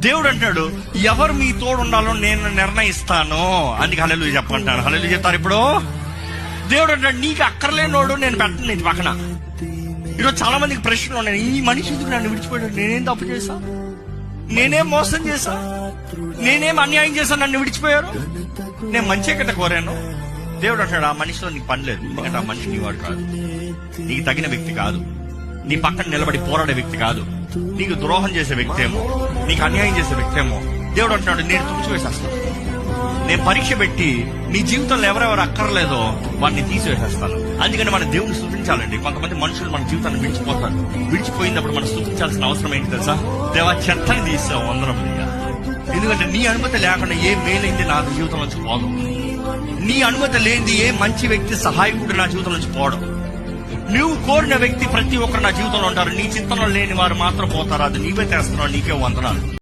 దేవుడు అంటాడు, ఎవరు మీ తోడు ఉండాలో నేను నిర్ణయిస్తాను. అందుకే హల్లెలూయా చెప్పంటాడు. హల్లెలూయా చెప్తారు. ఇప్పుడు దేవుడు అంటాడు, నీకు అక్కర్లేనోడు నేను పెట్టను నీ పక్కన. ఈరోజు చాలా మందికి ప్రశ్నలు ఉన్నాయి. ఈ మనిషి ఎందుకు నన్ను విడిచిపోయాడు? నేనేం తప్పు చేశా? నేనేం మోసం చేశా? నేనేం అన్యాయం చేశా నన్ను విడిచిపోయారు? నేను మంచి కదా కోరాను. దేవుడు అంటాడు, ఆ మనిషిలో నీకు పని లేదు. ఎందుకంటే ఆ మనిషి నీవాడు కాదు, నీకు తగిన వ్యక్తి కాదు, నీ పక్కన నిలబడి పోరాడే వ్యక్తి కాదు, నీకు ద్రోహం చేసే వ్యక్తి ఏమో, నీకు అన్యాయం చేసే వ్యక్తి ఏమో. దేవుడు అంటున్నాడు, నేను తుడిచివేసేస్తాను. నేను పరీక్ష పెట్టి నీ జీవితంలో ఎవరెవరు అక్కర్లేదో వాడిని తీసివేసేస్తాను. అందుకని మన దేవుని స్తుతించాలండి. కొంతమంది మనుషులు మన జీవితాన్ని విడిచిపోతారు. విడిచిపోయినప్పుడు మనం స్తుతించాల్సిన అవసరం ఏంటి తెలుసా? దేవా, చెత్తని తీసావు అందరం. ఎందుకంటే నీ అనుమతి లేకుండా ఏ మేలైంది నా జీవితం నుంచి పోదు. నీ అనుమతి లేనిది ఏ మంచి వ్యక్తి సహాయకుడు నా జీవితం నుంచి పోవడం. నువ్వు కోరిన వ్యక్తి ప్రతి ఒక్కరు నా జీవితంలో ఉంటారు. నీ చింతనలో లేని వారు మాత్రం పోతారు. అది నీవే చేస్తున్నావు. నీకే వందనాలు.